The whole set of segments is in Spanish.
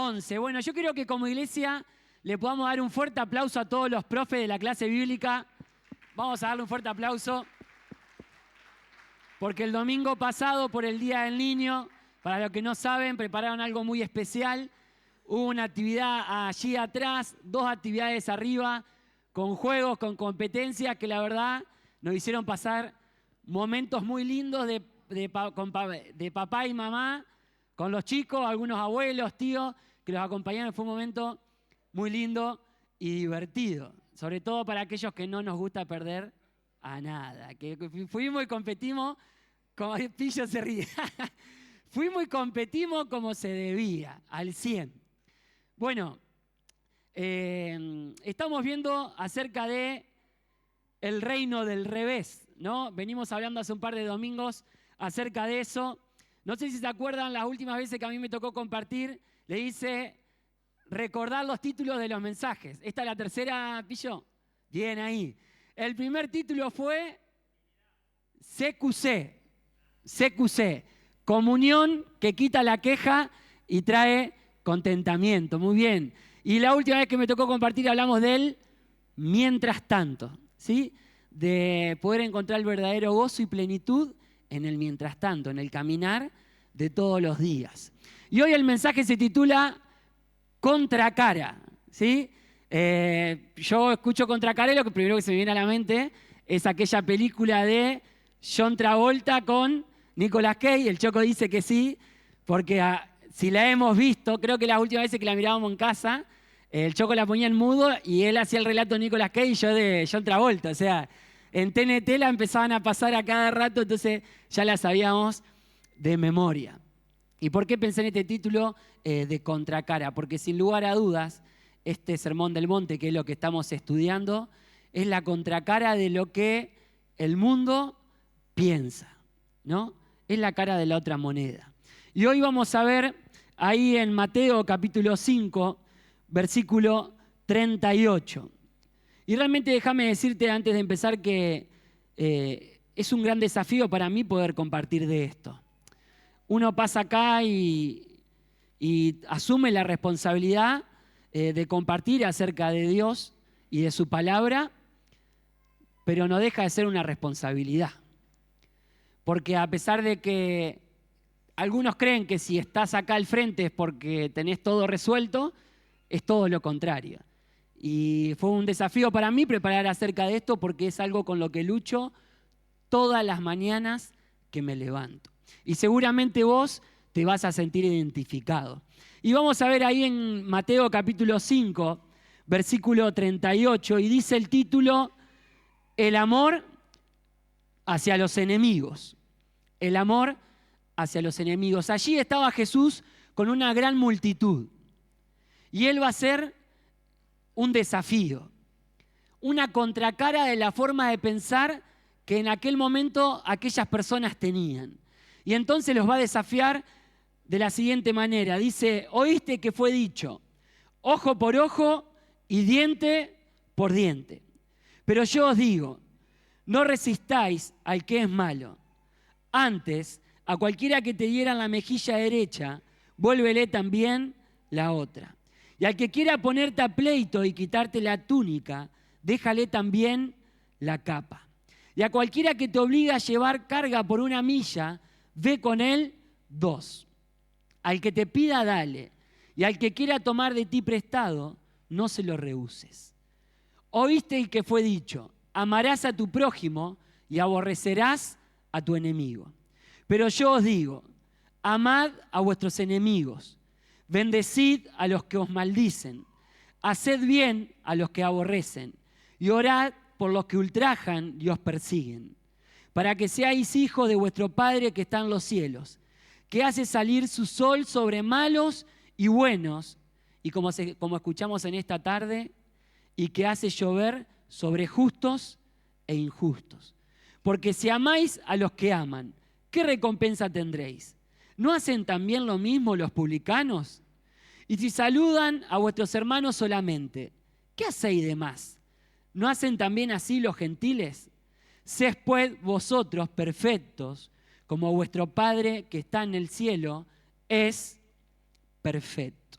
11. Bueno, yo creo que como iglesia le podamos dar un fuerte aplauso a todos los profes de la clase bíblica. Vamos a darle un fuerte aplauso. Porque el domingo pasado, por el Día del Niño, para los que no saben, prepararon algo muy especial. Hubo una actividad allí atrás, 2 actividades arriba, con juegos, con competencias, que la verdad nos hicieron pasar momentos muy lindos de papá y mamá, con los chicos, algunos abuelos, tíos, que los acompañaron. Fue un momento muy lindo y divertido, sobre todo para aquellos que no nos gusta perder a nada. Que fuimos y competimos, como el Pillo se ríe, fuimos y competimos como se debía, al 100. Bueno, estamos viendo acerca de el reino del revés, ¿no? Venimos hablando hace un par de domingos acerca de eso. No sé si se acuerdan, las últimas veces que a mí me tocó compartir, le hice recordar los títulos de los mensajes. ¿Esta es la tercera, Pillo? Bien ahí. El primer título fue CQC. CQC. Comunión que quita la queja y trae contentamiento. Muy bien. Y la última vez que me tocó compartir hablamos del mientras tanto, ¿sí? De poder encontrar el verdadero gozo y plenitud en el mientras tanto, en el caminar de todos los días. Y hoy el mensaje se titula Contracara, ¿sí? Yo escucho Contracara y lo que primero que se me viene a la mente es aquella película de John Travolta con Nicolas Cage. El Choco dice que sí, porque si la hemos visto, creo que las últimas veces que la mirábamos en casa, el Choco la ponía en mudo y él hacía el relato de Nicolas Cage y yo de John Travolta. O sea, en TNT la empezaban a pasar a cada rato, entonces ya la sabíamos de memoria. ¿Y por qué pensé en este título de Contracara? Porque sin lugar a dudas, este Sermón del Monte, que es lo que estamos estudiando, es la contracara de lo que el mundo piensa, ¿no? Es la cara de la otra moneda. Y hoy vamos a ver ahí en Mateo capítulo 5, versículo 38. Y realmente déjame decirte antes de empezar que es un gran desafío para mí poder compartir de esto. Uno pasa acá y asume la responsabilidad de compartir acerca de Dios y de su palabra, pero no deja de ser una responsabilidad. Porque a pesar de que algunos creen que si estás acá al frente es porque tenés todo resuelto, es todo lo contrario. Y fue un desafío para mí preparar acerca de esto porque es algo con lo que lucho todas las mañanas que me levanto. Y seguramente vos te vas a sentir identificado. Y vamos a ver ahí en Mateo capítulo 5, versículo 38, y dice el título, el amor hacia los enemigos. El amor hacia los enemigos. Allí estaba Jesús con una gran multitud. Y él va a ser un desafío, una contracara de la forma de pensar que en aquel momento aquellas personas tenían. Y entonces los va a desafiar de la siguiente manera. Dice, oíste que fue dicho, ojo por ojo y diente por diente. Pero yo os digo, no resistáis al que es malo. Antes, a cualquiera que te diera en la mejilla derecha, vuélvele también la otra. Y al que quiera ponerte a pleito y quitarte la túnica, déjale también la capa. Y a cualquiera que te obligue a llevar carga por 1 milla, ve con él 2. Al que te pida, dale. Y al que quiera tomar de ti prestado, no se lo rehuses. Oíste el que fue dicho, amarás a tu prójimo y aborrecerás a tu enemigo. Pero yo os digo, amad a vuestros enemigos, bendecid a los que os maldicen, haced bien a los que aborrecen y orad por los que ultrajan y os persiguen, para que seáis hijos de vuestro Padre que está en los cielos, que hace salir su sol sobre malos y buenos, y como escuchamos en esta tarde, y que hace llover sobre justos e injustos. Porque si amáis a los que aman, ¿qué recompensa tendréis? ¿No hacen también lo mismo los publicanos? Y si saludan a vuestros hermanos solamente, ¿qué hacéis de más? ¿No hacen también así los gentiles? Sed pues vosotros perfectos, como vuestro Padre que está en el cielo es perfecto.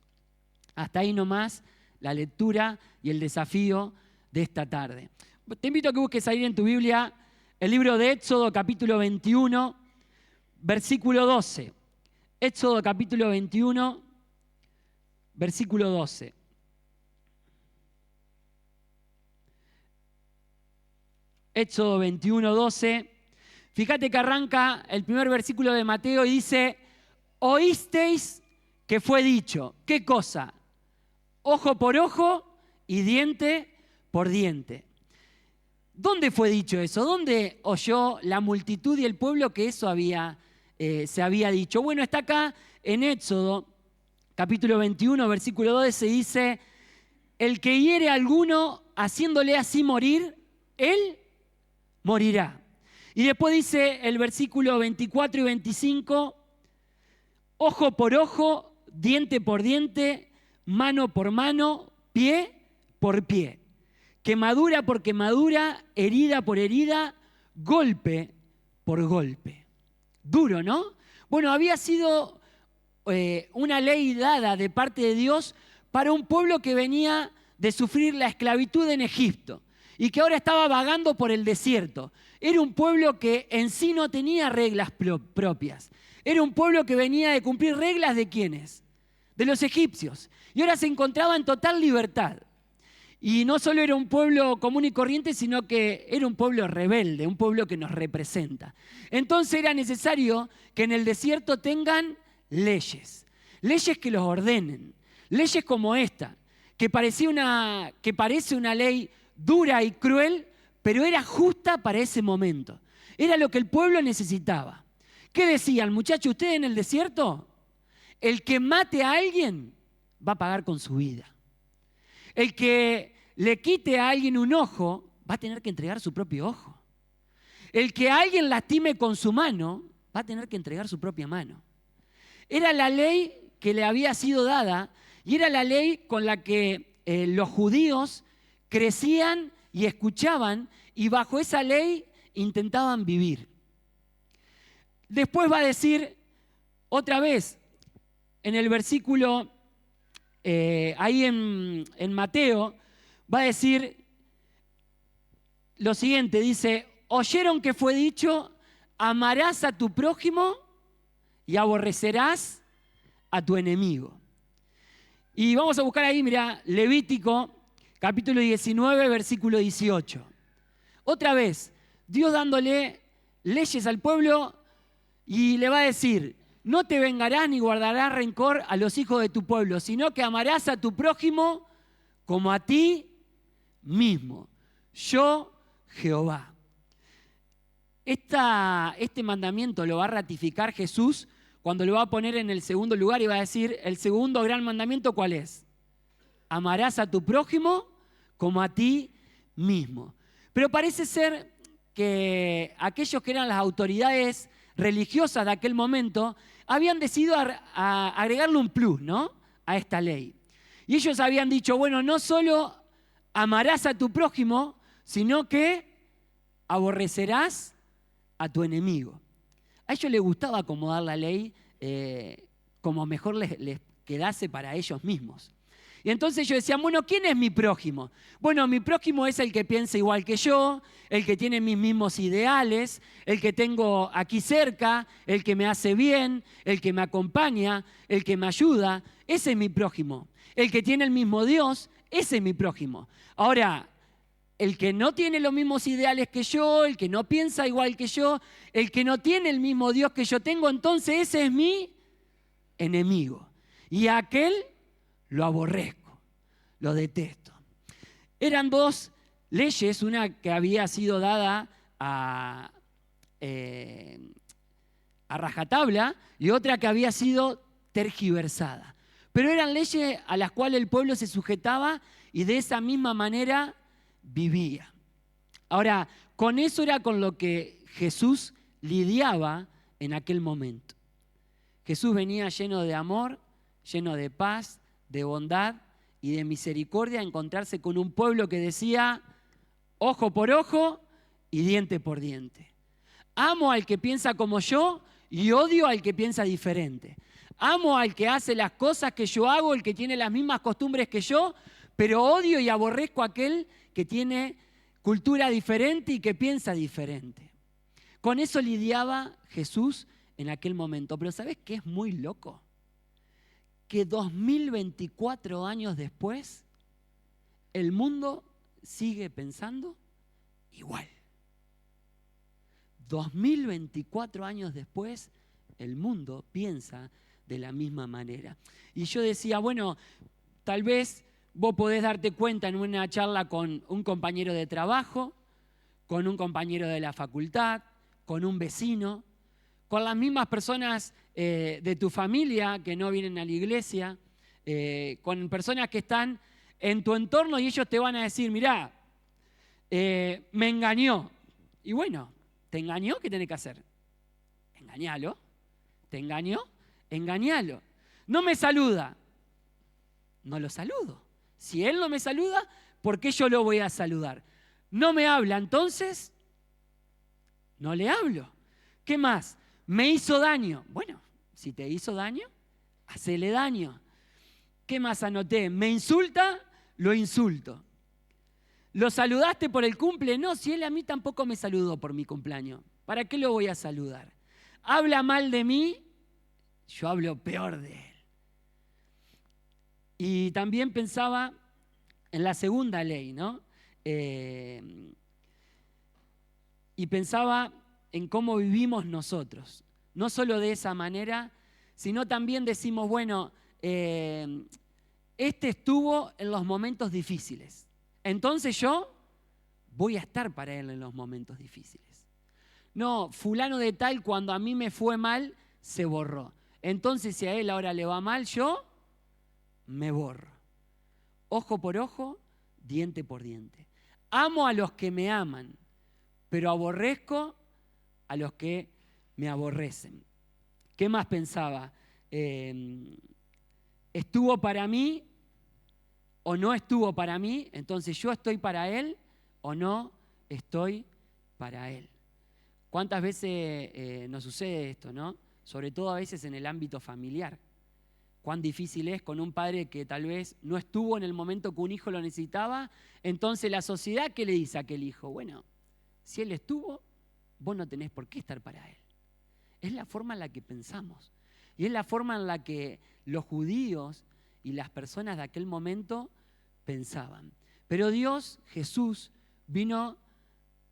Hasta ahí nomás la lectura y el desafío de esta tarde. Te invito a que busques ahí en tu Biblia el libro de Éxodo, capítulo 21, versículo 12. Éxodo, capítulo 21, versículo 12. Éxodo 21, 12. Fíjate que arranca el primer versículo de Mateo y dice: oísteis que fue dicho. ¿Qué cosa? Ojo por ojo y diente por diente. ¿Dónde fue dicho eso? ¿Dónde oyó la multitud y el pueblo que eso se había dicho? Bueno, está acá en Éxodo, capítulo 21, versículo 12, dice: el que hiere a alguno haciéndole así morir, él morirá. Y después dice el versículo 24 y 25, ojo por ojo, diente por diente, mano por mano, pie por pie. Quemadura por quemadura, herida por herida, golpe por golpe. Duro, ¿no? Bueno, había sido una ley dada de parte de Dios para un pueblo que venía de sufrir la esclavitud en Egipto y que ahora estaba vagando por el desierto. Era un pueblo que en sí no tenía reglas propias. Era un pueblo que venía de cumplir reglas ¿de quiénes? De los egipcios. Y ahora se encontraba en total libertad. Y no solo era un pueblo común y corriente, sino que era un pueblo rebelde, un pueblo que nos representa. Entonces era necesario que en el desierto tengan leyes que los ordenen, leyes como esta, que parece una ley dura y cruel, pero era justa para ese momento. Era lo que el pueblo necesitaba. ¿Qué decían, muchachos, ustedes en el desierto? El que mate a alguien va a pagar con su vida. El que le quite a alguien un ojo va a tener que entregar su propio ojo. El que a alguien lastime con su mano va a tener que entregar su propia mano. Era la ley que le había sido dada y era la ley con la que los judíos crecían y escuchaban y bajo esa ley intentaban vivir. Después va a decir otra vez en el versículo ahí en Mateo, va a decir lo siguiente, dice: oyeron que fue dicho, amarás a tu prójimo y aborrecerás a tu enemigo. Y vamos a buscar ahí, mira, Levítico, capítulo 19, versículo 18. Otra vez, Dios dándole leyes al pueblo y le va a decir: no te vengarás ni guardarás rencor a los hijos de tu pueblo, sino que amarás a tu prójimo como a ti mismo. Yo, Jehová. Este mandamiento lo va a ratificar Jesús cuando lo va a poner en el segundo lugar y va a decir: el segundo gran mandamiento, ¿cuál es? Amarás a tu prójimo como a ti mismo. Pero parece ser que aquellos que eran las autoridades religiosas de aquel momento habían decidido agregarle un plus, ¿no?, a esta ley. Y ellos habían dicho: bueno, no solo amarás a tu prójimo, sino que aborrecerás a tu enemigo. A ellos les gustaba acomodar la ley como mejor les quedase para ellos mismos. Y entonces ellos decían: bueno, ¿quién es mi prójimo? Bueno, mi prójimo es el que piensa igual que yo, el que tiene mis mismos ideales, el que tengo aquí cerca, el que me hace bien, el que me acompaña, el que me ayuda. Ese es mi prójimo. El que tiene el mismo Dios, ese es mi prójimo. Ahora, el que no tiene los mismos ideales que yo, el que no piensa igual que yo, el que no tiene el mismo Dios que yo tengo, entonces ese es mi enemigo. Y a aquel lo aborrezco, lo detesto. Eran dos leyes, una que había sido dada a rajatabla y otra que había sido tergiversada. Pero eran leyes a las cuales el pueblo se sujetaba y de esa misma manera vivía. Ahora, con eso era con lo que Jesús lidiaba en aquel momento. Jesús venía lleno de amor, lleno de paz, de bondad y de misericordia a encontrarse con un pueblo que decía: ojo por ojo y diente por diente. Amo al que piensa como yo y odio al que piensa diferente. Amo al que hace las cosas que yo hago, el que tiene las mismas costumbres que yo, pero odio y aborrezco a aquel que tiene cultura diferente y que piensa diferente. Con eso lidiaba Jesús en aquel momento. Pero ¿sabes qué es muy loco? Que 2024 años después, el mundo sigue pensando igual. 2024 años después, el mundo piensa de la misma manera. Y yo decía, bueno, tal vez vos podés darte cuenta en una charla con un compañero de trabajo, con un compañero de la facultad, con un vecino, con las mismas personas de tu familia que no vienen a la iglesia, con personas que están en tu entorno y ellos te van a decir, mirá, me engañó. Y bueno, ¿te engañó? ¿Qué tenés que hacer? Engañalo. ¿Te engañó? Engañalo. No me saluda. No lo saludo. Si él no me saluda, ¿por qué yo lo voy a saludar? No me habla, entonces no le hablo. ¿Qué más? Me hizo daño. Bueno, si te hizo daño, hacele daño. ¿Qué más anoté? Me insulta, lo insulto. ¿Lo saludaste por el cumple? No, si él a mí tampoco me saludó por mi cumpleaños. ¿Para qué lo voy a saludar? Habla mal de mí, yo hablo peor de él. Y también pensaba en la segunda ley, ¿no? Y pensaba en cómo vivimos nosotros. No solo de esa manera, sino también decimos, bueno, este estuvo en los momentos difíciles. Entonces yo voy a estar para él en los momentos difíciles. No, fulano de tal, cuando a mí me fue mal, se borró. Entonces si a él ahora le va mal, yo me borro. Ojo por ojo, diente por diente. Amo a los que me aman, pero aborrezco a los que me aborrecen. ¿Qué más pensaba? ¿Estuvo para mí o no estuvo para mí? Entonces yo estoy para él o no estoy para él. ¿Cuántas veces nos sucede esto, no? Sobre todo a veces en el ámbito familiar. Cuán difícil es con un padre que tal vez no estuvo en el momento que un hijo lo necesitaba. Entonces la sociedad, ¿qué le dice a aquel hijo? Bueno, si él estuvo, vos no tenés por qué estar para él. Es la forma en la que pensamos. Y es la forma en la que los judíos y las personas de aquel momento pensaban. Pero Dios, Jesús, vino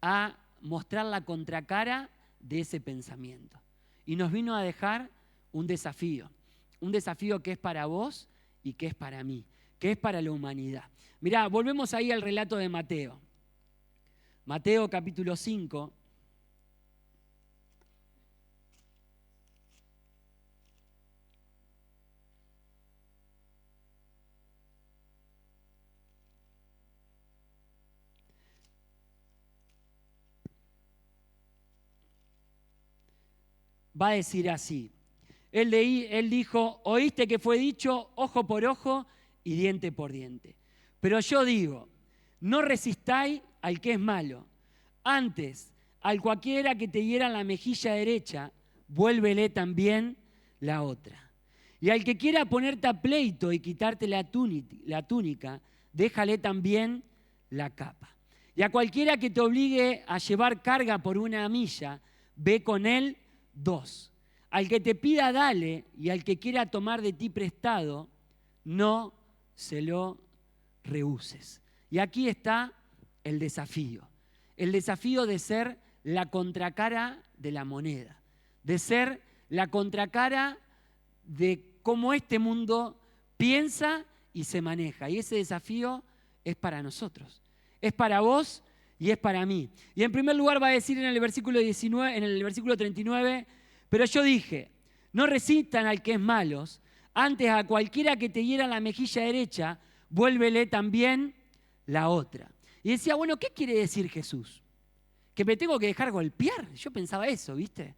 a mostrar la contracara de ese pensamiento. Y nos vino a dejar un desafío que es para vos y que es para mí, que es para la humanidad. Mirá, volvemos ahí al relato de Mateo. Mateo capítulo 5. Va a decir así. Él dijo, oíste que fue dicho ojo por ojo y diente por diente. Pero yo digo, no resistáis al que es malo. Antes, al cualquiera que te hiera la mejilla derecha, vuélvele también la otra. Y al que quiera ponerte a pleito y quitarte la túnica, déjale también la capa. Y a cualquiera que te obligue a llevar carga por una milla, ve con él 2. Al que te pida, dale, y al que quiera tomar de ti prestado, no se lo rehuses. Y aquí está el desafío de ser la contracara de la moneda, de ser la contracara de cómo este mundo piensa y se maneja. Y ese desafío es para nosotros, es para vos y es para mí. Y en primer lugar va a decir en el versículo 19, en el versículo 39, pero yo dije, no resistan al que es malo, antes a cualquiera que te hiera la mejilla derecha, vuélvele también la otra. Y decía, bueno, ¿qué quiere decir Jesús? ¿Que me tengo que dejar golpear? Yo pensaba eso, ¿viste?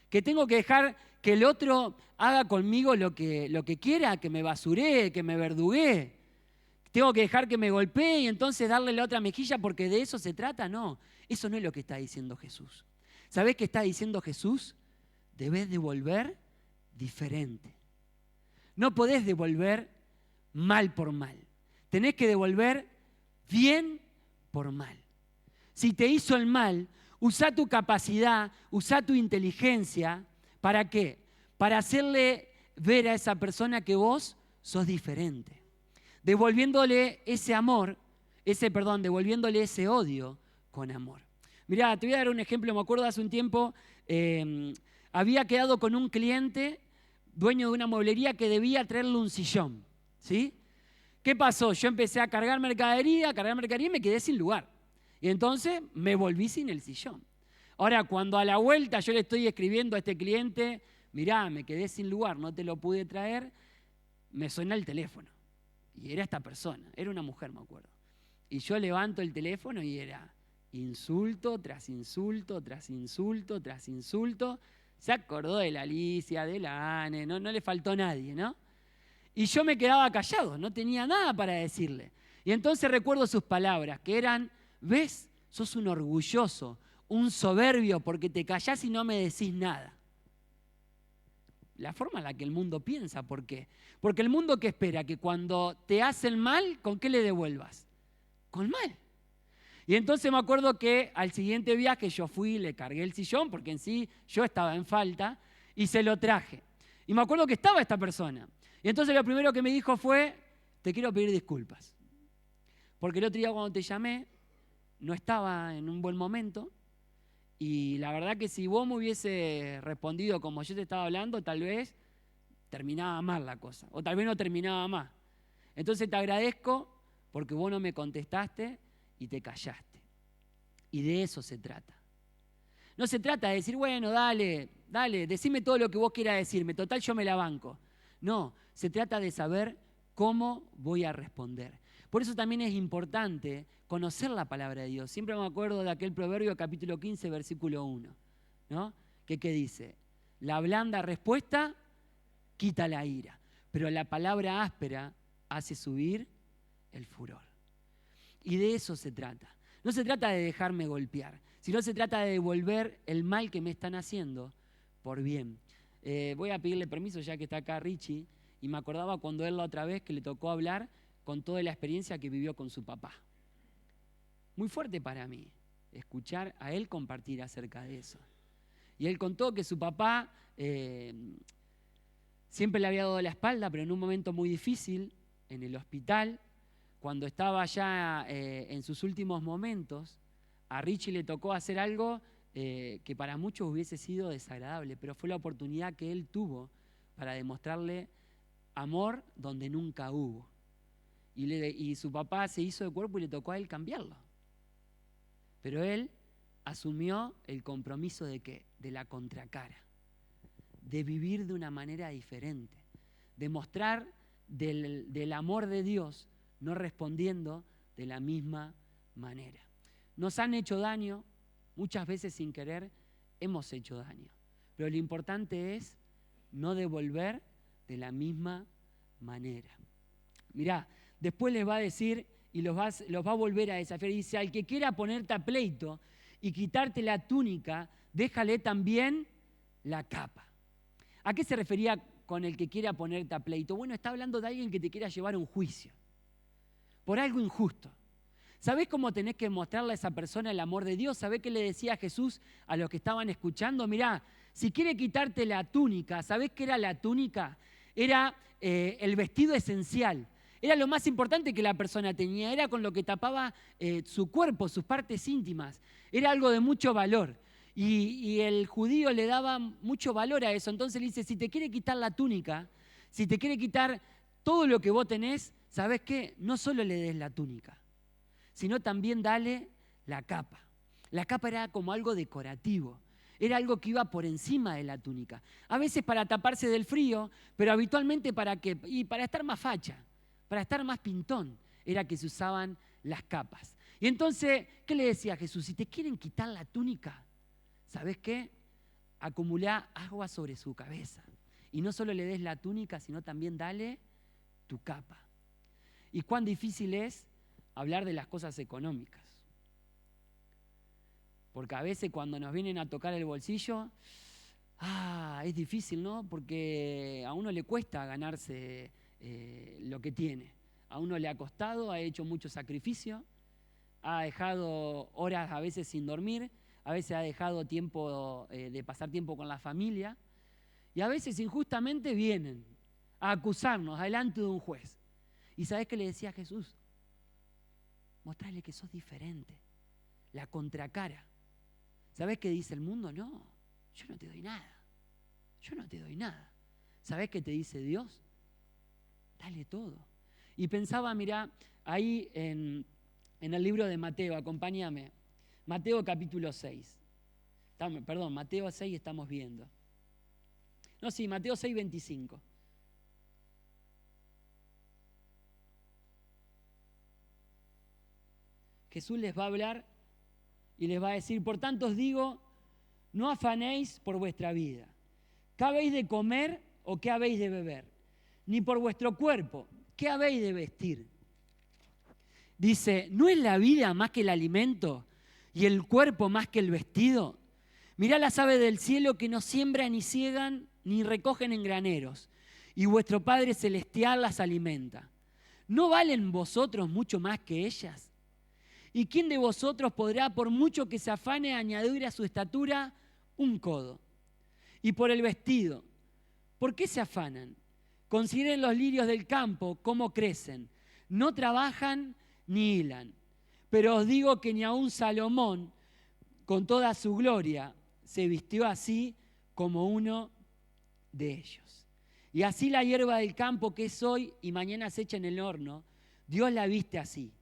Que tengo que dejar que el otro haga conmigo lo que quiera, que me basuree, que me verduguee. Tengo que dejar que me golpee y entonces darle la otra mejilla porque de eso se trata. No, eso no es lo que está diciendo Jesús. ¿Sabés qué está diciendo Jesús? Debes devolver diferente. no podés devolver mal por mal. Tenés que devolver bien por mal. Si te hizo el mal, usá tu capacidad, usá tu inteligencia. ¿Para qué? Para hacerle ver a esa persona que vos sos diferente. Devolviéndole ese amor, devolviéndole ese odio con amor. Mirá, te voy a dar un ejemplo. Me acuerdo hace un tiempo, había quedado con un cliente, dueño de una mueblería, que debía traerle un sillón, ¿sí? ¿Qué pasó? Yo empecé a cargar mercadería y me quedé sin lugar. Y entonces me volví sin el sillón. Ahora, cuando a la vuelta yo le estoy escribiendo a este cliente, mirá, me quedé sin lugar, no te lo pude traer, me suena el teléfono. Y era esta persona, era una mujer, me acuerdo. Y yo levanto el teléfono y era insulto tras insulto, tras insulto, tras insulto. Se acordó de la Alicia, de la Ane, no le faltó nadie, ¿no? Y yo me quedaba callado, no tenía nada para decirle. Y entonces recuerdo sus palabras, que eran, ¿ves? Sos un orgulloso, un soberbio, porque te callás y no me decís nada. La forma en la que el mundo piensa, ¿por qué? Porque el mundo que espera que cuando te hacen mal, ¿con qué le devuelvas? Con mal. Y entonces me acuerdo que al siguiente viaje yo fui, le cargué el sillón, porque en sí yo estaba en falta, y se lo traje. Y me acuerdo que estaba esta persona. Y entonces lo primero que me dijo fue, te quiero pedir disculpas. Porque el otro día cuando te llamé, no estaba en un buen momento. Y la verdad que si vos me hubiese respondido como yo te estaba hablando, tal vez terminaba mal la cosa. O tal vez no terminaba más. Entonces te agradezco porque vos no me contestaste y te callaste. Y de eso se trata. No se trata de decir, bueno, dale, decime todo lo que vos quieras decirme, total yo me la banco. No, se trata de saber cómo voy a responder. Por eso también es importante conocer la palabra de Dios. Siempre me acuerdo de aquel proverbio capítulo 15, versículo 1, ¿no? Que dice, la blanda respuesta quita la ira, pero la palabra áspera hace subir el furor. Y de eso se trata. No se trata de dejarme golpear, sino se trata de devolver el mal que me están haciendo por bien. Voy a pedirle permiso ya que está acá Richie, y me acordaba cuando él la otra vez que le tocó hablar con toda la experiencia que vivió con su papá. Muy fuerte para mí escuchar a él compartir acerca de eso. Y él contó que su papá siempre le había dado la espalda, pero en un momento muy difícil, en el hospital, cuando estaba ya en sus últimos momentos, a Richie le tocó hacer algo que para muchos hubiese sido desagradable, pero fue la oportunidad que él tuvo para demostrarle amor donde nunca hubo. Y su papá se hizo de cuerpo y le tocó a él cambiarlo. Pero él asumió el compromiso de ¿qué? De la contracara, de vivir de una manera diferente, de mostrar del amor de Dios, no respondiendo de la misma manera. Nos han hecho daño, muchas veces sin querer hemos hecho daño, pero lo importante es no devolver de la misma manera. Mirá, después les va a decir y los va a volver a desafiar. Dice, al que quiera ponerte a pleito y quitarte la túnica, déjale también la capa. ¿A qué se refería con el que quiera ponerte a pleito? Bueno, está hablando de alguien que te quiera llevar a un juicio por algo injusto. ¿Sabés cómo tenés que mostrarle a esa persona el amor de Dios? ¿Sabés qué le decía Jesús a los que estaban escuchando? Mirá, si quiere quitarte la túnica, ¿sabés qué era la túnica? Era el vestido esencial. Era lo más importante que la persona tenía. Era con lo que tapaba su cuerpo, sus partes íntimas. Era algo de mucho valor. Y el judío le daba mucho valor a eso. Entonces le dice, si te quiere quitar la túnica, si te quiere quitar todo lo que vos tenés, ¿sabés qué? No solo le des la túnica, sino también dale la capa. La capa era como algo decorativo, era algo que iba por encima de la túnica. A veces para taparse del frío, pero habitualmente ¿para qué? Y para estar más facha, para estar más pintón, era que se usaban las capas. Y entonces, ¿qué le decía Jesús? Si te quieren quitar la túnica, ¿sabés qué? Acumulá agua sobre su cabeza. Y no solo le des la túnica, sino también dale tu capa. Y cuán difícil es hablar de las cosas económicas. Porque a veces cuando nos vienen a tocar el bolsillo, es difícil, ¿no? Porque a uno le cuesta ganarse lo que tiene. A uno le ha costado, ha hecho mucho sacrificio, ha dejado horas a veces sin dormir, a veces ha dejado tiempo de pasar tiempo con la familia, y a veces injustamente vienen a acusarnos delante de un juez. ¿Y sabés qué le decía Jesús? Mostrarle que sos diferente, la contracara. ¿Sabés qué dice el mundo? No, yo no te doy nada. Yo no te doy nada. ¿Sabés qué te dice Dios? Dale todo. Y pensaba, mirá, ahí en el libro de Mateo, acompáñame. Mateo capítulo 6. Mateo 6 estamos viendo. No, sí, Mateo 6, 25. Jesús les va a hablar y les va a decir, por tanto os digo, no afanéis por vuestra vida. ¿Qué habéis de comer o qué habéis de beber? Ni por vuestro cuerpo, ¿qué habéis de vestir? Dice, ¿no es la vida más que el alimento y el cuerpo más que el vestido? Mirá las aves del cielo que no siembran ni ciegan ni recogen en graneros, y vuestro Padre Celestial las alimenta. ¿No valen vosotros mucho más que ellas? ¿Y quién de vosotros podrá, por mucho que se afane, añadir a su estatura un codo? Y por el vestido, ¿por qué se afanan? Consideren los lirios del campo, cómo crecen. No trabajan ni hilan. Pero os digo que ni aun Salomón, con toda su gloria, se vistió así como uno de ellos. Y así la hierba del campo que es hoy y mañana se echa en el horno, Dios la viste así.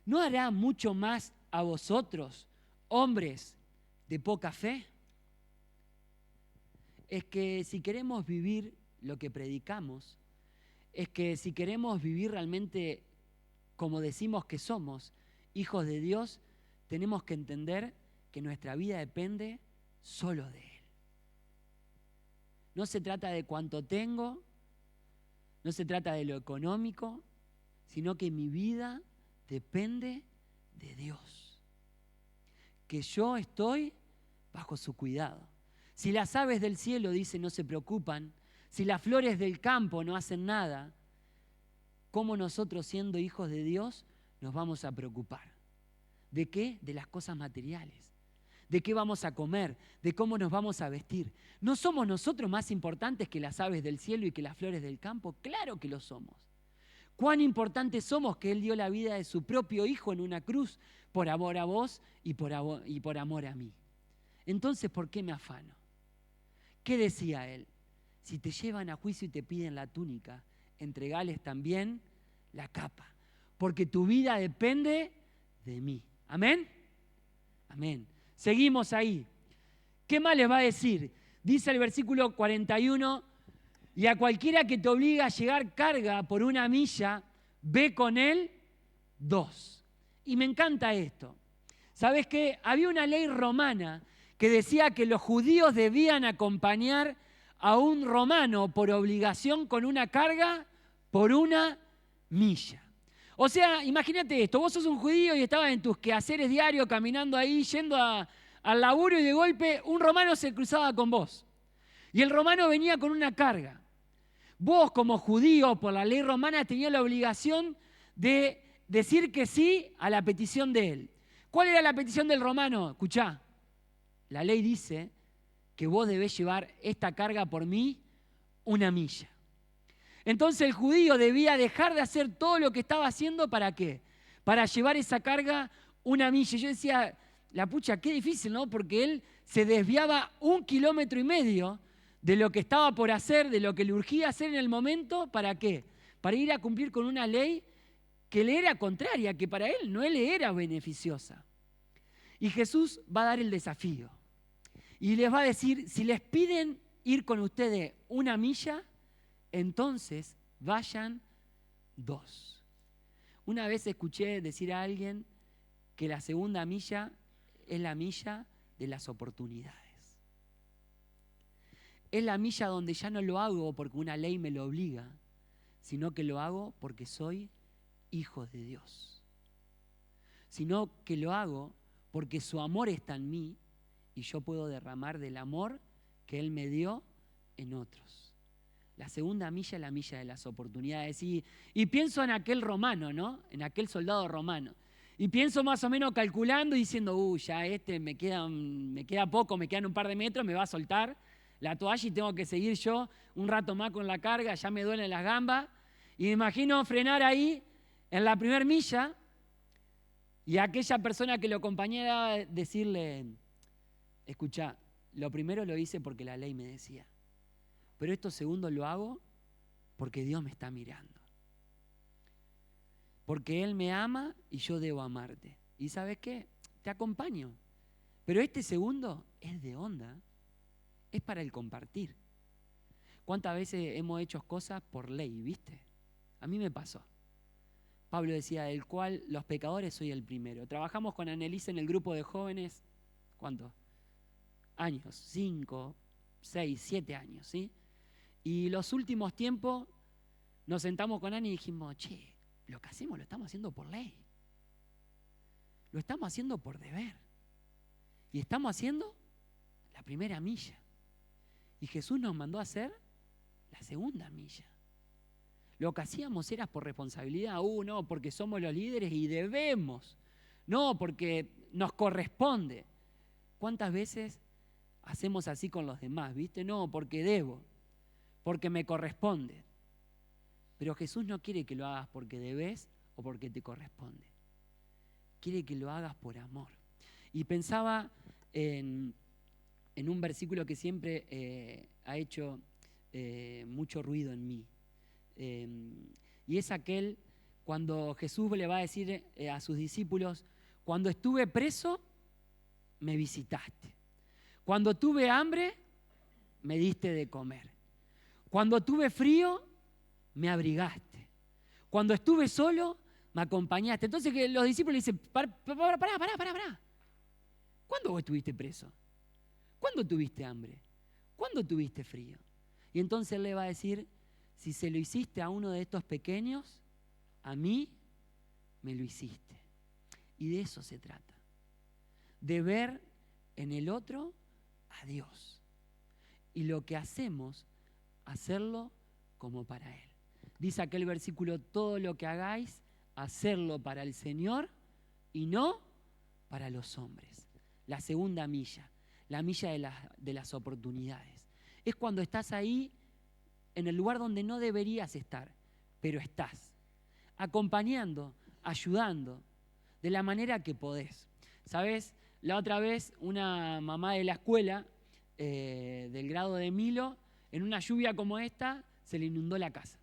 ¿No hará mucho más a vosotros, hombres de poca fe? Es que si queremos vivir lo que predicamos, es que si queremos vivir realmente como decimos que somos, hijos de Dios, tenemos que entender que nuestra vida depende solo de Él. No se trata de cuánto tengo, no se trata de lo económico, sino que mi vida depende de Dios. Que yo estoy bajo su cuidado. Si las aves del cielo, dice, no se preocupan, si las flores del campo no hacen nada, ¿cómo nosotros, siendo hijos de Dios, nos vamos a preocupar? ¿De qué? De las cosas materiales. ¿De qué vamos a comer? ¿De cómo nos vamos a vestir? ¿No somos nosotros más importantes que las aves del cielo y que las flores del campo? Claro que lo somos. ¿Cuán importantes somos que Él dio la vida de su propio Hijo en una cruz por amor a vos y por amor a mí? Entonces, ¿por qué me afano? ¿Qué decía Él? Si te llevan a juicio y te piden la túnica, entregales también la capa, porque tu vida depende de mí. ¿Amén? Amén. Seguimos ahí. ¿Qué más les va a decir? Dice el versículo 41, y a cualquiera que te obliga a llegar carga por 1 milla, ve con él 2. Y me encanta esto. ¿Sabes qué? Había una ley romana que decía que los judíos debían acompañar a un romano por obligación con una carga por 1 milla. O sea, imagínate esto, vos sos un judío y estabas en tus quehaceres diarios caminando ahí, yendo al laburo y de golpe un romano se cruzaba con vos. Y el romano venía con una carga. Vos como judío, por la ley romana, tenías la obligación de decir que sí a la petición de él. ¿Cuál era la petición del romano? Escuchá, la ley dice que vos debés llevar esta carga por mí 1 milla. Entonces el judío debía dejar de hacer todo lo que estaba haciendo, ¿para qué? Para llevar esa carga 1 milla. Yo decía, la pucha, qué difícil, ¿no? Porque él se desviaba 1,5 kilómetros de lo que estaba por hacer, de lo que le urgía hacer en el momento, ¿para qué? Para ir a cumplir con una ley que le era contraria, que para él no le era beneficiosa. Y Jesús va a dar el desafío. Y les va a decir, si les piden ir con ustedes 1 milla, entonces vayan 2. Una vez escuché decir a alguien que la segunda milla es la milla de las oportunidades. Es la milla donde ya no lo hago porque una ley me lo obliga, sino que lo hago porque soy hijo de Dios. Sino que lo hago porque su amor está en mí y yo puedo derramar del amor que Él me dio en otros. La segunda milla es la milla de las oportunidades. Y pienso en aquel romano, ¿no? En aquel soldado romano. Y pienso más o menos calculando y diciendo, ya me queda poco, me quedan un par de metros, me va a soltar la toalla y tengo que seguir yo un rato más con la carga, ya me duelen las gambas. Y me imagino frenar ahí en la primera milla y a aquella persona que lo acompañara decirle, escuchá, lo primero lo hice porque la ley me decía, pero esto segundo lo hago porque Dios me está mirando. Porque Él me ama y yo debo amarte. ¿Y sabes qué? Te acompaño. Pero este segundo es de onda. Es para el compartir. ¿Cuántas veces hemos hecho cosas por ley, viste? A mí me pasó. Pablo decía, del cual los pecadores soy el primero. Trabajamos con Annelise en el grupo de jóvenes, ¿cuántos? Años, 5, 6, 7 años, ¿sí? Y los últimos tiempos nos sentamos con Annie y dijimos, che, lo que hacemos lo estamos haciendo por ley. Lo estamos haciendo por deber. Y estamos haciendo la primera milla. Y Jesús nos mandó a hacer la segunda milla. Lo que hacíamos era por responsabilidad. No, porque somos los líderes y debemos. No, porque nos corresponde. ¿Cuántas veces hacemos así con los demás? ¿Viste? No, porque debo. Porque me corresponde. Pero Jesús no quiere que lo hagas porque debes o porque te corresponde. Quiere que lo hagas por amor. Y pensaba en un versículo que siempre ha hecho mucho ruido en mí. Y es aquel cuando Jesús le va a decir a sus discípulos, cuando estuve preso, me visitaste. Cuando tuve hambre, me diste de comer. Cuando tuve frío, me abrigaste. Cuando estuve solo, me acompañaste. Entonces que los discípulos le dicen, pará. ¿Cuándo vos estuviste preso? ¿Cuándo tuviste hambre? ¿Cuándo tuviste frío? Y entonces él le va a decir, si se lo hiciste a uno de estos pequeños, a mí me lo hiciste. Y de eso se trata. De ver en el otro a Dios. Y lo que hacemos, hacerlo como para Él. Dice aquel versículo, todo lo que hagáis, hacerlo para el Señor y no para los hombres. La segunda milla, la milla de las oportunidades. Es cuando estás ahí en el lugar donde no deberías estar, pero estás. Acompañando, ayudando, de la manera que podés. ¿Sabés? La otra vez una mamá de la escuela, del grado de Milo, en una lluvia como esta, se le inundó la casa.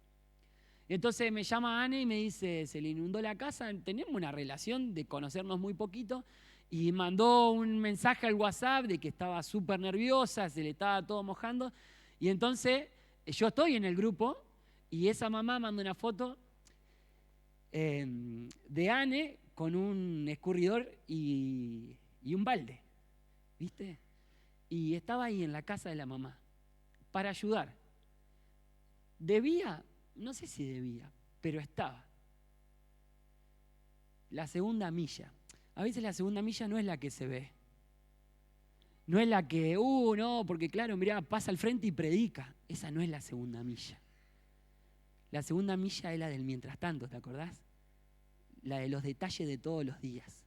Entonces me llama Anne y me dice, se le inundó la casa, tenemos una relación de conocernos muy poquito, y mandó un mensaje al WhatsApp de que estaba súper nerviosa, se le estaba todo mojando, y entonces yo estoy en el grupo, y esa mamá manda una foto de Anne con un escurridor y un balde, ¿viste? Y estaba ahí en la casa de la mamá, para ayudar. ¿Debía? No sé si debía, pero estaba. La segunda milla. A veces la segunda milla no es la que se ve. No es la que, no, porque claro, mirá, pasa al frente y predica. Esa no es la segunda milla. La segunda milla es la del mientras tanto, ¿te acordás? La de los detalles de todos los días.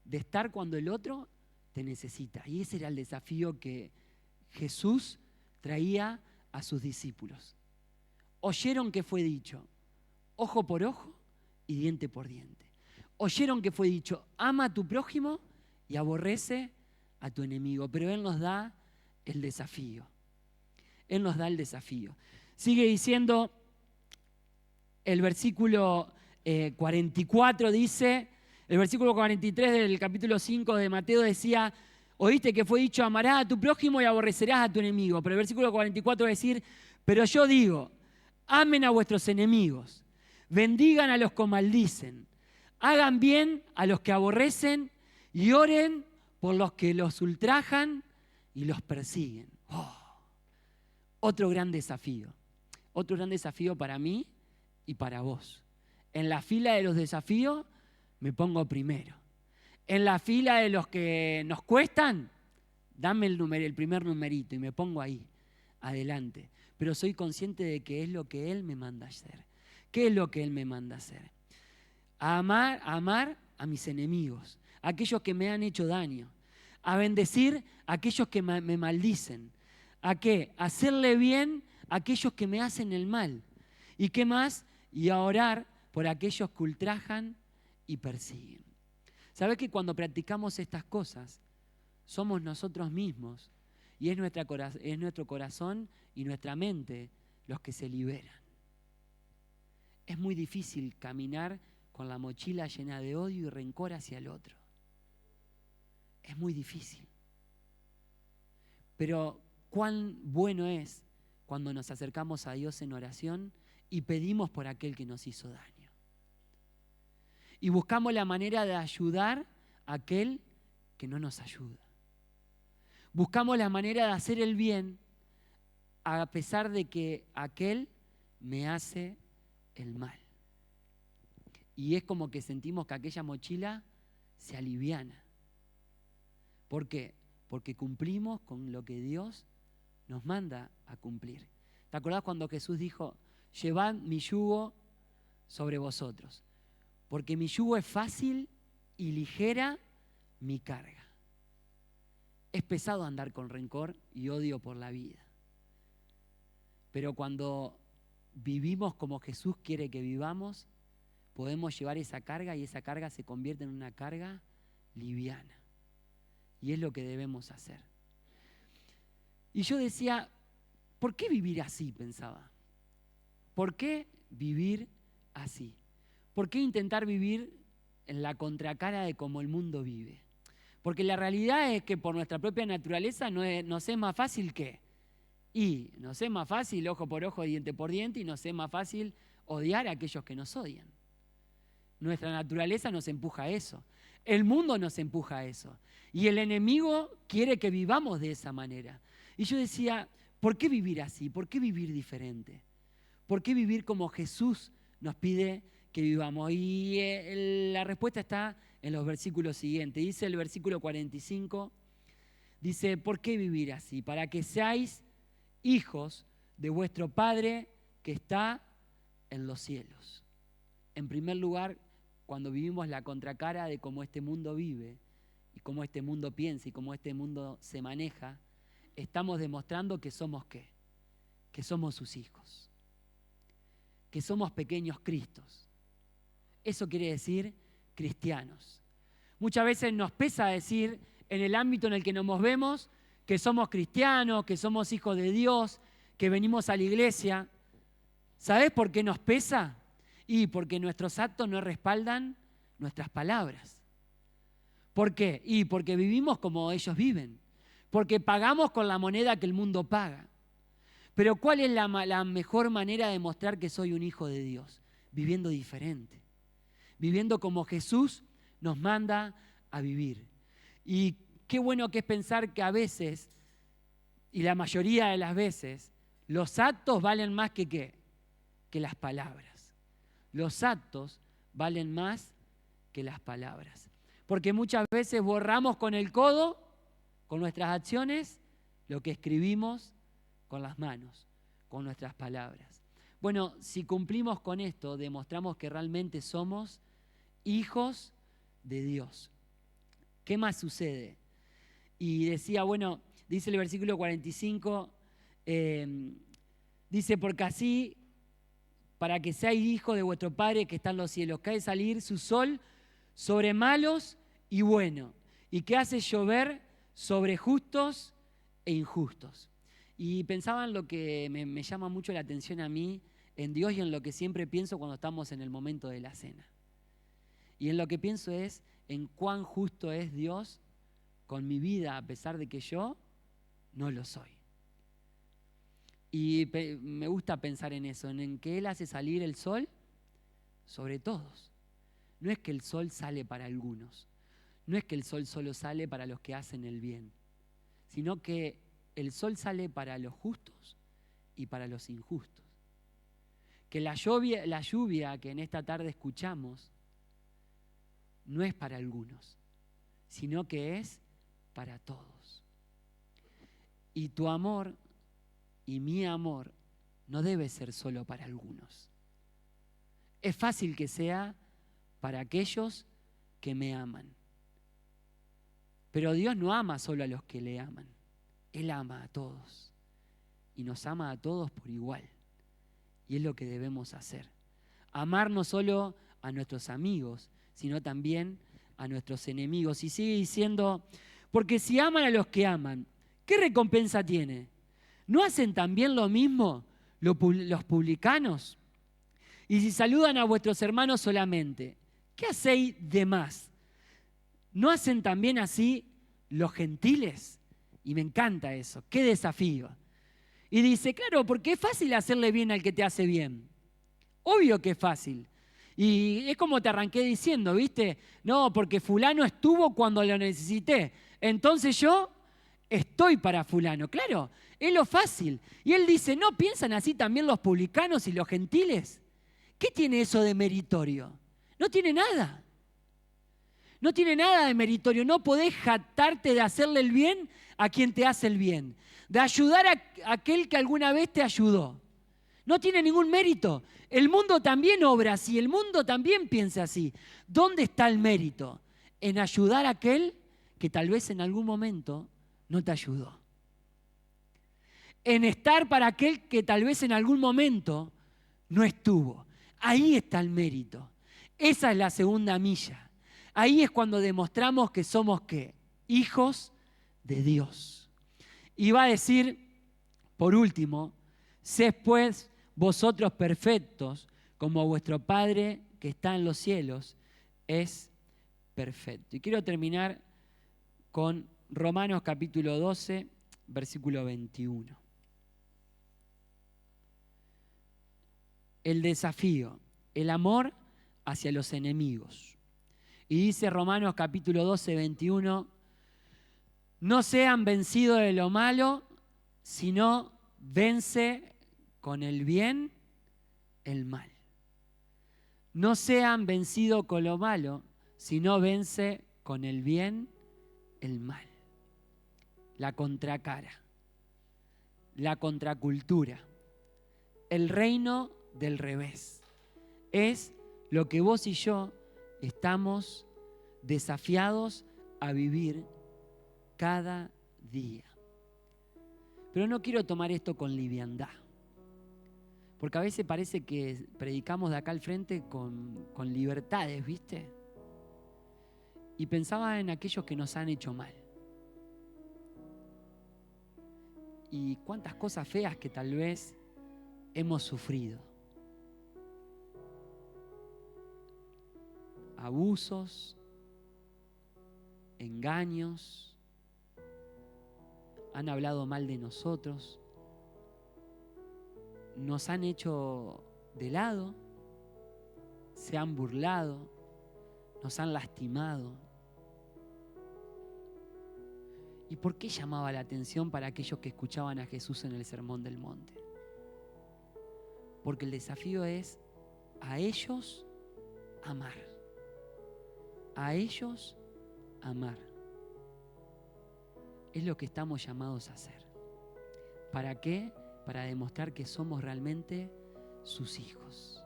De estar cuando el otro te necesita. Y ese era el desafío que Jesús traía a sus discípulos. Oyeron que fue dicho, ojo por ojo y diente por diente. Oyeron que fue dicho, ama a tu prójimo y aborrece a tu enemigo. Pero Él nos da el desafío. Él nos da el desafío. Sigue diciendo el versículo 44, dice, el versículo 43 del capítulo 5 de Mateo decía, oíste que fue dicho, amarás a tu prójimo y aborrecerás a tu enemigo. Pero el versículo 44 va a decir, pero yo digo, amen a vuestros enemigos, bendigan a los que maldicen, hagan bien a los que aborrecen y oren por los que los ultrajan y los persiguen. Otro gran desafío para mí y para vos. En la fila de los desafíos me pongo primero. En la fila de los que nos cuestan, dame el primer numerito y me pongo ahí, adelante. Pero soy consciente de que es lo que Él me manda a hacer. ¿Qué es lo que Él me manda a hacer? A amar a mis enemigos, a aquellos que me han hecho daño, a bendecir a aquellos que me maldicen. ¿A qué? A hacerle bien a aquellos que me hacen el mal. ¿Y qué más? Y a orar por aquellos que ultrajan y persiguen. ¿Sabes que cuando practicamos estas cosas, somos nosotros mismos y es nuestro corazón y nuestra mente los que se liberan? Es muy difícil caminar con la mochila llena de odio y rencor hacia el otro. Es muy difícil. Pero cuán bueno es cuando nos acercamos a Dios en oración y pedimos por aquel que nos hizo daño. Y buscamos la manera de ayudar a aquel que no nos ayuda. Buscamos la manera de hacer el bien a pesar de que aquel me hace el mal. Y es como que sentimos que aquella mochila se aliviana. ¿Por qué? Porque cumplimos con lo que Dios nos manda a cumplir. ¿Te acordás cuando Jesús dijo, llevad mi yugo sobre vosotros? Porque mi yugo es fácil y ligera mi carga. Es pesado andar con rencor y odio por la vida. Pero cuando vivimos como Jesús quiere que vivamos, podemos llevar esa carga y esa carga se convierte en una carga liviana. Y es lo que debemos hacer. Y yo decía, ¿por qué vivir así? Pensaba. ¿Por qué vivir así? ¿Por qué intentar vivir en la contracara de cómo el mundo vive? Porque la realidad es que por nuestra propia naturaleza nos es más fácil nos es más fácil ojo por ojo, diente por diente, y nos es más fácil odiar a aquellos que nos odian. Nuestra naturaleza nos empuja a eso. El mundo nos empuja a eso. Y el enemigo quiere que vivamos de esa manera. Y yo decía, ¿por qué vivir así? ¿Por qué vivir diferente? ¿Por qué vivir como Jesús nos pide que vivamos? Y la respuesta está en los versículos siguientes. Dice el versículo 45, dice, ¿por qué vivir así? Para que seáis hijos de vuestro Padre que está en los cielos. En primer lugar, cuando vivimos la contracara de cómo este mundo vive y cómo este mundo piensa y cómo este mundo se maneja, estamos demostrando que somos ¿qué? Que somos sus hijos, que somos pequeños Cristos. Eso quiere decir cristianos. Muchas veces nos pesa decir en el ámbito en el que nos movemos que somos cristianos, que somos hijos de Dios, que venimos a la iglesia. ¿Sabés por qué nos pesa? Y porque nuestros actos no respaldan nuestras palabras. ¿Por qué? Y porque vivimos como ellos viven. Porque pagamos con la moneda que el mundo paga. Pero ¿cuál es la mejor manera de mostrar que soy un hijo de Dios? Viviendo diferente. Viviendo como Jesús nos manda a vivir. Y qué bueno que es pensar que a veces, y la mayoría de las veces, los actos valen más que ¿qué? Que las palabras. Los actos valen más que las palabras. Porque muchas veces borramos con el codo, con nuestras acciones, lo que escribimos con las manos, con nuestras palabras. Bueno, si cumplimos con esto, demostramos que realmente somos hijos de Dios. ¿Qué más sucede? Y decía, bueno, dice el versículo 45, dice, porque así, para que seáis hijos de vuestro Padre que está en los cielos, que hace salir su sol sobre malos y buenos, y que hace llover sobre justos e injustos. Y pensaba en lo que me llama mucho la atención a mí, en Dios, y en lo que siempre pienso cuando estamos en el momento de la cena. Y en lo que pienso es en cuán justo es Dios con mi vida, a pesar de que yo no lo soy. Y me gusta pensar en eso, en que Él hace salir el sol sobre todos. No es que el sol sale para algunos, no es que el sol solo sale para los que hacen el bien, sino que el sol sale para los justos y para los injustos. Que la lluvia que en esta tarde escuchamos no es para algunos, sino que es para todos. Y tu amor y mi amor no debe ser solo para algunos. Es fácil que sea para aquellos que me aman. Pero Dios no ama solo a los que le aman. Él ama a todos. Y nos ama a todos por igual. Y es lo que debemos hacer. Amar no solo a nuestros amigos, sino también a nuestros enemigos. Y sigue diciendo, porque si aman a los que aman, ¿qué recompensa tiene? ¿No hacen también lo mismo los publicanos? Y si saludan a vuestros hermanos solamente, ¿qué hacéis de más? ¿No hacen también así los gentiles? Y me encanta eso, qué desafío. Y dice, claro, porque es fácil hacerle bien al que te hace bien. Obvio que es fácil. Y es como te arranqué diciendo, ¿viste? No, porque fulano estuvo cuando lo necesité. Entonces yo estoy para fulano. Claro, es lo fácil. Y él dice, ¿no piensan así también los publicanos y los gentiles? ¿Qué tiene eso de meritorio? No tiene nada. No tiene nada de meritorio. No podés jactarte de hacerle el bien a quien te hace el bien. De ayudar a aquel que alguna vez te ayudó. No tiene ningún mérito. El mundo también obra así. El mundo también piensa así. ¿Dónde está el mérito? En ayudar a aquel que tal vez en algún momento no te ayudó. En estar para aquel que tal vez en algún momento no estuvo. Ahí está el mérito. Esa es la segunda milla. Ahí es cuando demostramos que somos ¿qué? Hijos de Dios. Y va a decir, por último, sed pues vosotros perfectos, como vuestro Padre que está en los cielos es perfecto. Y quiero terminar con Romanos capítulo 12, versículo 21. El desafío, el amor hacia los enemigos. Y dice Romanos capítulo 12, 21, no sean vencidos de lo malo, sino vence con el bien el mal. No sean vencidos con lo malo, sino vence con el bien el mal. La contracara, la contracultura, el reino del revés. Es lo que vos y yo estamos desafiados a vivir cada día. Pero no quiero tomar esto con liviandad, porque a veces parece que predicamos de acá al frente con libertades, ¿viste? Y pensaba en aquellos que nos han hecho mal. Y cuántas cosas feas que tal vez hemos sufrido. Abusos, engaños, han hablado mal de nosotros, nos han hecho de lado, se han burlado, nos han lastimado. ¿Y por qué llamaba la atención para aquellos que escuchaban a Jesús en el Sermón del Monte? Porque el desafío es a ellos amar. A ellos amar. Es lo que estamos llamados a hacer. ¿Para qué? Para demostrar que somos realmente sus hijos.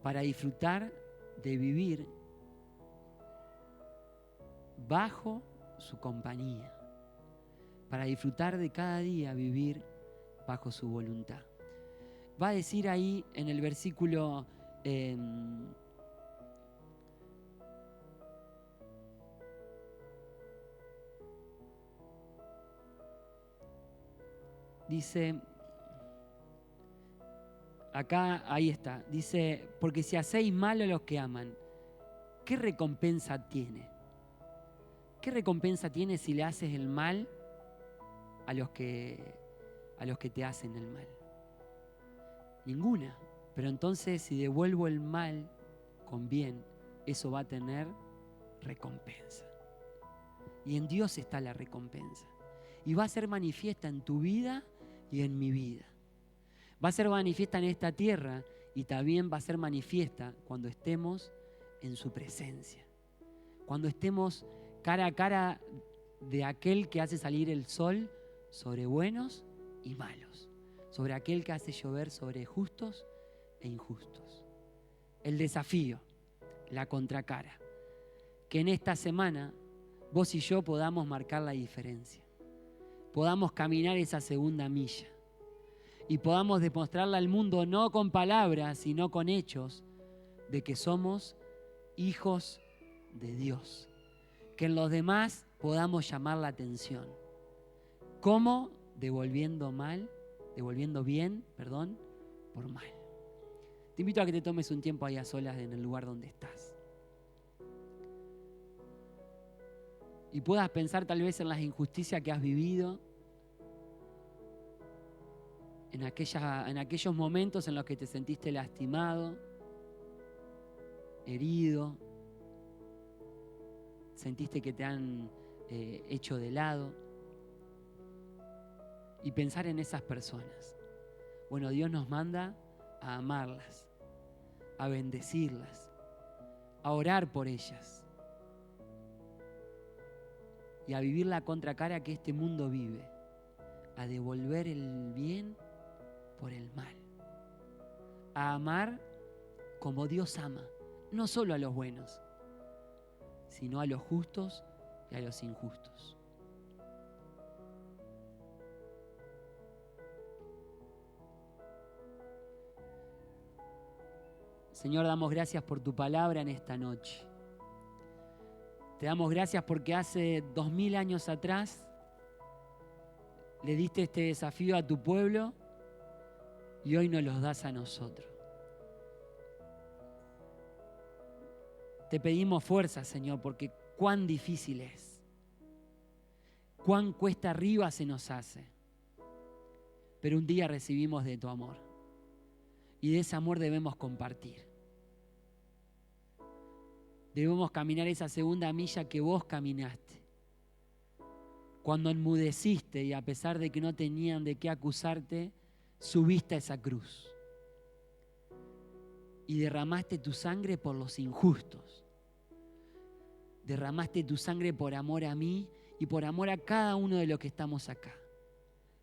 Para disfrutar de vivir bajo su compañía. Para disfrutar de cada día vivir bajo su voluntad. Va a decir ahí en el versículo dice, acá, ahí está, dice, porque si hacéis mal a los que aman, ¿qué recompensa tiene? ¿Qué recompensa tiene si le haces el mal a los que te hacen el mal? Ninguna. Pero entonces si devuelvo el mal con bien, eso va a tener recompensa. Y en Dios está la recompensa. Y va a ser manifiesta en tu vida y en mi vida. Va a ser manifiesta en esta tierra y también va a ser manifiesta cuando estemos en su presencia. Cuando estemos cara a cara de aquel que hace salir el sol sobre buenos y malos, sobre aquel que hace llover sobre justos e injustos. El desafío, la contracara, que en esta semana vos y yo podamos marcar la diferencia, podamos caminar esa segunda milla y podamos demostrarle al mundo no con palabras, sino con hechos, de que somos hijos de Dios. Que en los demás podamos llamar la atención. ¿Cómo? Devolviendo bien, por mal. Te invito a que te tomes un tiempo ahí a solas en el lugar donde estás. Y puedas pensar tal vez en las injusticias que has vivido, en aquellos momentos en los que te sentiste lastimado, herido, sentiste que te han hecho de lado. Y pensar en esas personas. Bueno, Dios nos manda a amarlas, a bendecirlas, a orar por ellas y a vivir la contracara que este mundo vive, a devolver el bien por el mal, a amar como Dios ama, no solo a los buenos, sino a los justos y a los injustos. Señor, damos gracias por tu palabra en esta noche. Te damos gracias porque hace 2000 años atrás le diste este desafío a tu pueblo y hoy nos los das a nosotros. Te pedimos fuerza, Señor, porque cuán difícil es, cuán cuesta arriba se nos hace. Pero un día recibimos de tu amor y de ese amor debemos compartir. Debemos caminar esa segunda milla que vos caminaste. Cuando enmudeciste y a pesar de que no tenían de qué acusarte, subiste a esa cruz. Y derramaste tu sangre por los injustos. Derramaste tu sangre por amor a mí y por amor a cada uno de los que estamos acá.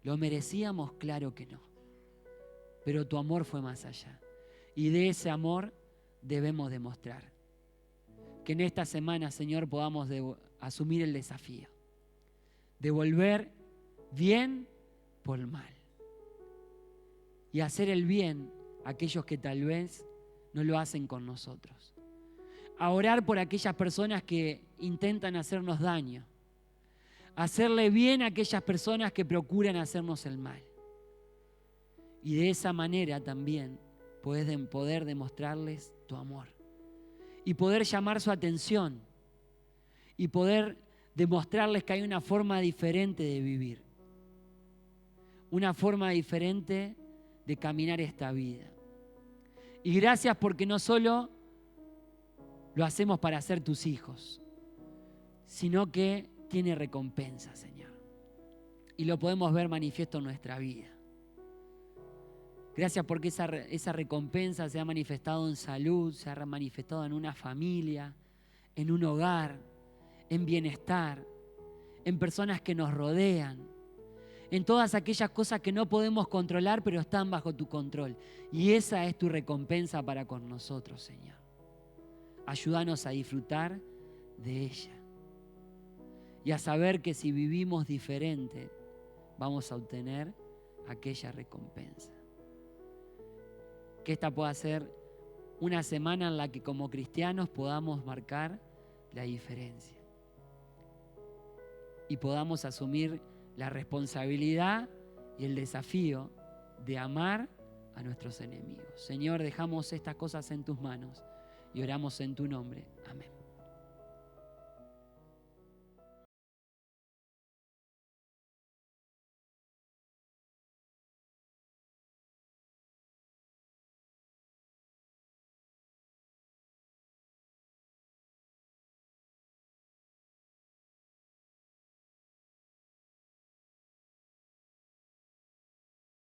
¿Lo merecíamos? Claro que no. Pero tu amor fue más allá. Y de ese amor debemos demostrar. Que en esta semana, Señor, podamos asumir el desafío. Devolver bien por mal. Y hacer el bien a aquellos que tal vez no lo hacen con nosotros. A orar por aquellas personas que intentan hacernos daño. Hacerle bien a aquellas personas que procuran hacernos el mal. Y de esa manera también poder demostrarles tu amor. Y poder llamar su atención. Y poder demostrarles que hay una forma diferente de vivir. Una forma diferente de caminar esta vida. Y gracias porque no solo lo hacemos para ser tus hijos, sino que tiene recompensa, Señor. Y lo podemos ver manifiesto en nuestra vida. Gracias porque esa recompensa se ha manifestado en salud, se ha manifestado en una familia, en un hogar, en bienestar, en personas que nos rodean, en todas aquellas cosas que no podemos controlar, pero están bajo tu control. Y esa es tu recompensa para con nosotros, Señor. Ayúdanos a disfrutar de ella y a saber que si vivimos diferente, vamos a obtener aquella recompensa. Que esta pueda ser una semana en la que como cristianos podamos marcar la diferencia y podamos asumir la responsabilidad y el desafío de amar a nuestros enemigos. Señor, dejamos estas cosas en tus manos y oramos en tu nombre. Amén.